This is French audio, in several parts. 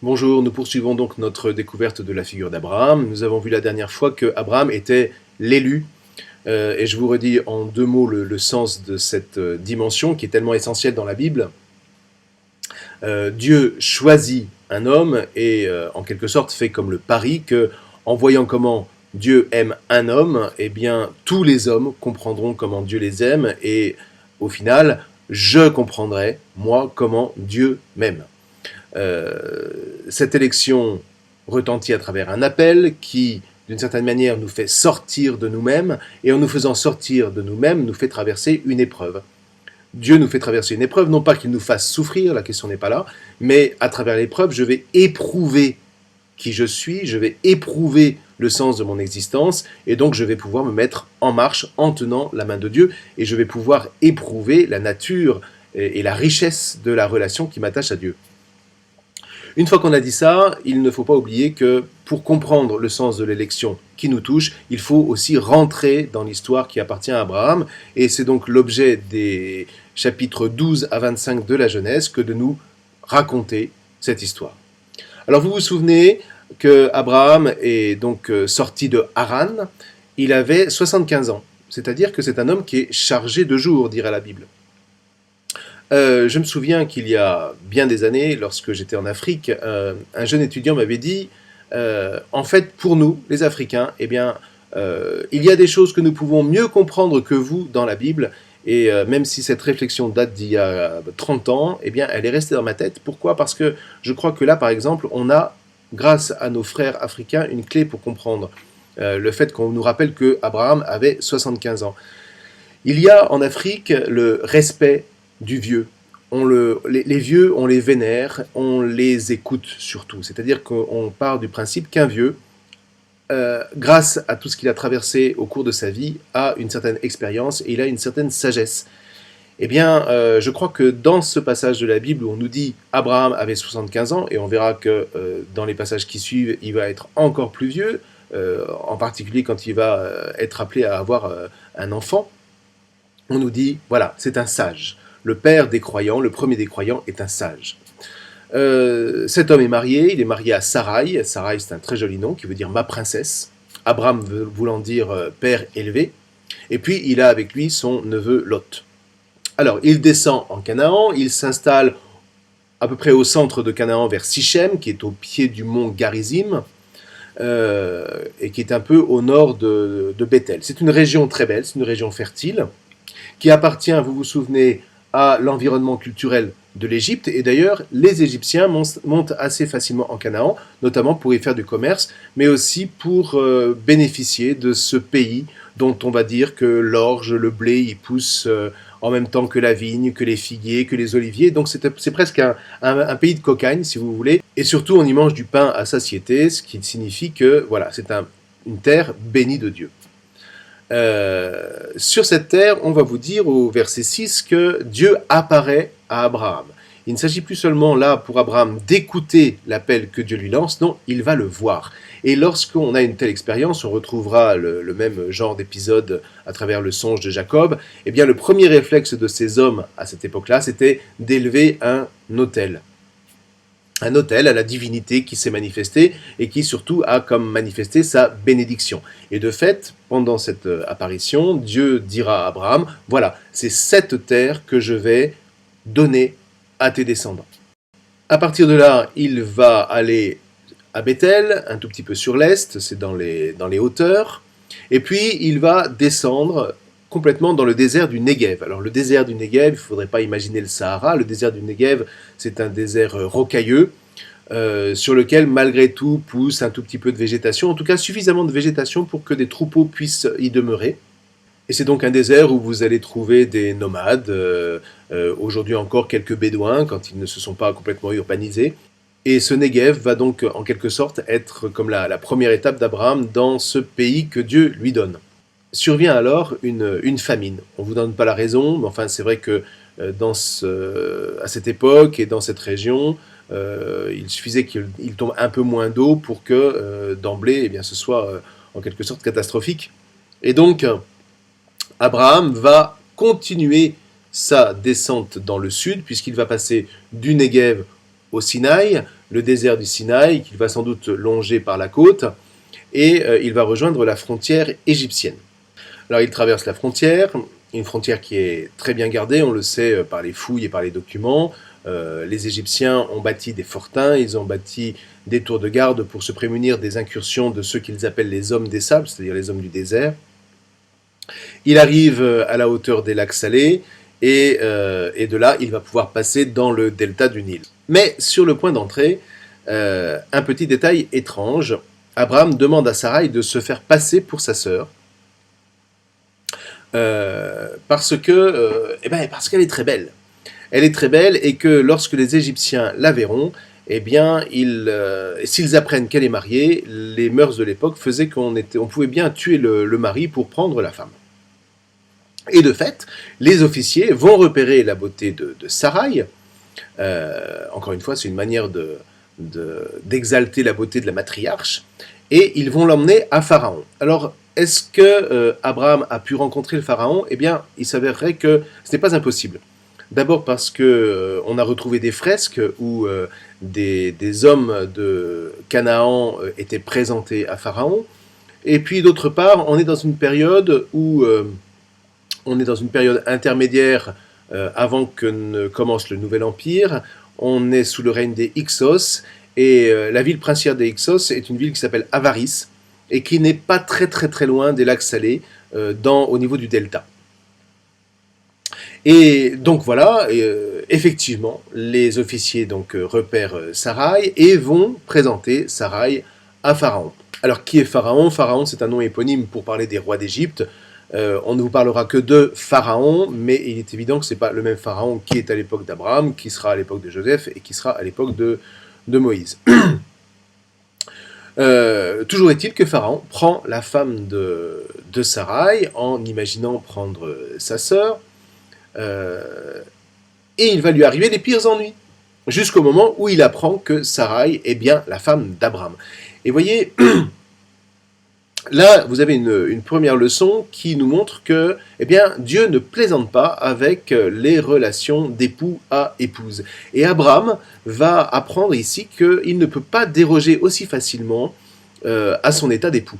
Bonjour, nous poursuivons donc notre découverte de la figure d'Abraham. Nous avons vu la dernière fois que Abraham était l'élu, et je vous redis en deux mots le sens de cette dimension qui est tellement essentielle dans la Bible. Dieu choisit un homme et en quelque sorte fait comme le pari que, en voyant comment Dieu aime un homme, eh bien tous les hommes comprendront comment Dieu les aime et au final, je comprendrai, moi, comment Dieu m'aime. Cette élection retentit à travers un appel qui, d'une certaine manière, nous fait sortir de nous-mêmes, et en nous faisant sortir de nous-mêmes, nous fait traverser une épreuve. Dieu nous fait traverser une épreuve, non pas qu'il nous fasse souffrir, la question n'est pas là, mais à travers l'épreuve, je vais éprouver qui je suis, je vais éprouver le sens de mon existence, et donc je vais pouvoir me mettre en marche en tenant la main de Dieu, et je vais pouvoir éprouver la nature et la richesse de la relation qui m'attache à Dieu. Une fois qu'on a dit ça, il ne faut pas oublier que pour comprendre le sens de l'élection qui nous touche, il faut aussi rentrer dans l'histoire qui appartient à Abraham, et c'est donc l'objet des chapitres 12 à 25 de la Genèse que de nous raconter cette histoire. Alors vous vous souvenez que Abraham est donc sorti de Haran, il avait 75 ans, c'est-à-dire que c'est un homme qui est chargé de jours, dirait la Bible. Je me souviens qu'il y a bien des années, lorsque j'étais en Afrique, un jeune étudiant m'avait dit en fait, pour nous, les Africains, eh bien, il y a des choses que nous pouvons mieux comprendre que vous dans la Bible, et même si cette réflexion date d'il y a 30 ans, eh bien, elle est restée dans ma tête. Pourquoi ? Parce que je crois que là, par exemple, on a, grâce à nos frères africains, une clé pour comprendre le fait qu'on nous rappelle que Abraham avait 75 ans. Il y a en Afrique le respect du vieux. Les vieux, on les vénère, on les écoute surtout. C'est-à-dire qu'on part du principe qu'un vieux, grâce à tout ce qu'il a traversé au cours de sa vie, a une certaine expérience et il a une certaine sagesse. Eh bien, je crois que dans ce passage de la Bible où on nous dit Abraham avait 75 ans, et on verra que dans les passages qui suivent, il va être encore plus vieux, en particulier quand il va être appelé à avoir un enfant, on nous dit, voilà, c'est un sage. Le père des croyants, le premier des croyants, est un sage. Cet homme est marié, il est marié à Sarai. Sarai, c'est un très joli nom qui veut dire ma princesse. Abraham voulant dire père élevé. Et puis, il a avec lui son neveu Lot. Alors, il descend en Canaan, il s'installe à peu près au centre de Canaan vers Sichem, qui est au pied du mont Garizim, et qui est un peu au nord de Bethel. C'est une région très belle, c'est une région fertile, qui appartient, vous vous souvenez, à l'environnement culturel de l'Égypte. Et d'ailleurs, les Égyptiens montent assez facilement en Canaan, notamment pour y faire du commerce, mais aussi pour bénéficier de ce pays dont on va dire que l'orge, le blé, y poussent en même temps que la vigne, que les figuiers, que les oliviers. Donc c'est presque un pays de cocagne, si vous voulez. Et surtout, on y mange du pain à satiété, ce qui signifie que voilà, c'est une terre bénie de Dieu. Sur cette terre, on va vous dire au verset 6 que Dieu apparaît à Abraham. Il ne s'agit plus seulement là pour Abraham d'écouter l'appel que Dieu lui lance, non, il va le voir. Et lorsqu'on a une telle expérience, on retrouvera le même genre d'épisode à travers le songe de Jacob, eh bien le premier réflexe de ces hommes à cette époque-là, c'était d'élever un autel à la divinité qui s'est manifestée et qui surtout a comme manifesté sa bénédiction. Et de fait, pendant cette apparition, Dieu dira à Abraham, voilà, c'est cette terre que je vais donner à tes descendants. À partir de là, il va aller à Bethel, un tout petit peu sur l'est, c'est dans les hauteurs, et puis il va descendre complètement dans le désert du Negev. Alors le désert du Negev, il ne faudrait pas imaginer le Sahara, le désert du Negev, c'est un désert rocailleux, sur lequel malgré tout pousse un tout petit peu de végétation, en tout cas suffisamment de végétation pour que des troupeaux puissent y demeurer. Et c'est donc un désert où vous allez trouver des nomades, aujourd'hui encore quelques bédouins quand ils ne se sont pas complètement urbanisés. Et ce Negev va donc en quelque sorte être comme la première étape d'Abraham dans ce pays que Dieu lui donne. Survient alors une famine. On ne vous donne pas la raison, mais enfin c'est vrai que à cette époque et dans cette région, il suffisait qu'il tombe un peu moins d'eau pour que d'emblée, eh bien, ce soit en quelque sorte catastrophique. Et donc, Abraham va continuer sa descente dans le sud, puisqu'il va passer du Negev au Sinaï, le désert du Sinaï, qu'il va sans doute longer par la côte, et il va rejoindre la frontière égyptienne. Alors il traverse la frontière, une frontière qui est très bien gardée, on le sait par les fouilles et par les documents. Les Égyptiens ont bâti des fortins, ils ont bâti des tours de garde pour se prémunir des incursions de ceux qu'ils appellent les hommes des sables, c'est-à-dire les hommes du désert. Il arrive à la hauteur des lacs salés, et de là, il va pouvoir passer dans le delta du Nil. Mais sur le point d'entrée, un petit détail étrange, Abraham demande à Sarai de se faire passer pour sa sœur, parce qu'elle est très belle. Elle est très belle et que lorsque les Égyptiens la verront, eh bien, s'ils apprennent qu'elle est mariée, les mœurs de l'époque faisaient qu'on pouvait bien tuer le mari pour prendre la femme. Et de fait, les officiers vont repérer la beauté de Sarai. Encore une fois, c'est une manière d'exalter la beauté de la matriarche. Et ils vont l'emmener à Pharaon. Alors, est-ce que Abraham a pu rencontrer le Pharaon? Eh bien, il s'avérerait que ce n'est pas impossible. D'abord parce qu'on a retrouvé des fresques où des hommes de Canaan étaient présentés à Pharaon. Et puis d'autre part, on est dans une période intermédiaire avant que ne commence le Nouvel Empire. On est sous le règne des Hyksos, et la ville princière des Hyksos est une ville qui s'appelle Avaris, et qui n'est pas très très très loin des lacs salés, au niveau du delta. Et donc voilà, effectivement, les officiers repèrent Sarai et vont présenter Sarai à Pharaon. Alors qui est Pharaon? Pharaon, c'est un nom éponyme pour parler des rois d'Égypte. On ne vous parlera que de Pharaon, mais il est évident que ce n'est pas le même Pharaon qui est à l'époque d'Abraham, qui sera à l'époque de Joseph et qui sera à l'époque de Moïse. Toujours est-il que Pharaon prend la femme de Sarai en imaginant prendre sa sœur, et il va lui arriver les pires ennuis, jusqu'au moment où il apprend que Sarai est bien la femme d'Abraham. Et voyez, là, vous avez une première leçon qui nous montre que Dieu ne plaisante pas avec les relations d'époux à épouse. Et Abraham va apprendre ici qu'il ne peut pas déroger aussi facilement à son état d'époux.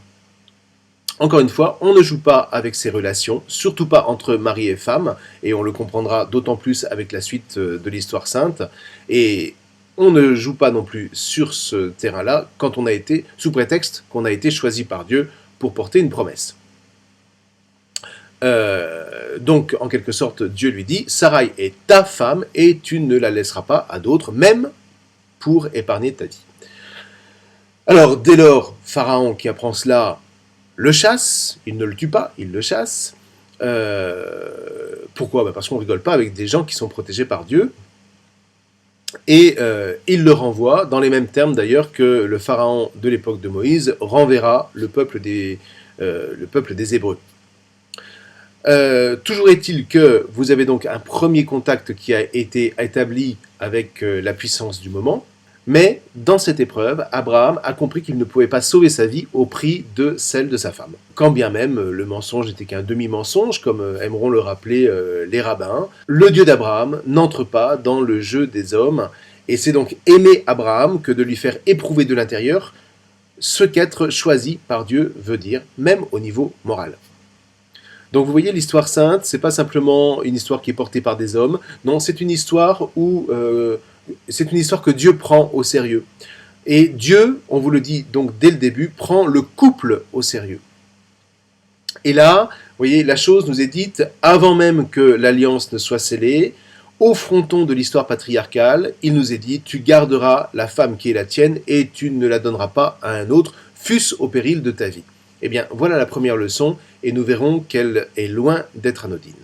Encore une fois, on ne joue pas avec ces relations, surtout pas entre mari et femme, et on le comprendra d'autant plus avec la suite de l'histoire sainte. Et on ne joue pas non plus sur ce terrain-là quand on a été, sous prétexte qu'on a été choisi par Dieu pour porter une promesse. Donc, en quelque sorte, Dieu lui dit, Sarai est ta femme et tu ne la laisseras pas à d'autres, même pour épargner ta vie. Alors, dès lors, Pharaon qui apprend cela, le chasse, il ne le tue pas, il le chasse. Pourquoi? Parce qu'on ne rigole pas avec des gens qui sont protégés par Dieu. Et il le renvoie, dans les mêmes termes d'ailleurs que le Pharaon de l'époque de Moïse renverra le peuple des Hébreux. Toujours est-il que vous avez donc un premier contact qui a été établi avec la puissance du moment, mais dans cette épreuve, Abraham a compris qu'il ne pouvait pas sauver sa vie au prix de celle de sa femme. Quand bien même le mensonge n'était qu'un demi-mensonge, comme aimeront le rappeler les rabbins, le Dieu d'Abraham n'entre pas dans le jeu des hommes, et c'est donc aimer Abraham que de lui faire éprouver de l'intérieur ce qu'être choisi par Dieu veut dire, même au niveau moral. Donc vous voyez, l'histoire sainte, c'est pas simplement une histoire qui est portée par des hommes, non, c'est une histoire que Dieu prend au sérieux. Et Dieu, on vous le dit donc dès le début, prend le couple au sérieux. Et là, vous voyez, la chose nous est dite avant même que l'alliance ne soit scellée. Au fronton de l'histoire patriarcale, il nous est dit, tu garderas la femme qui est la tienne et tu ne la donneras pas à un autre, fût-ce au péril de ta vie. Eh bien, voilà la première leçon, et nous verrons qu'elle est loin d'être anodine.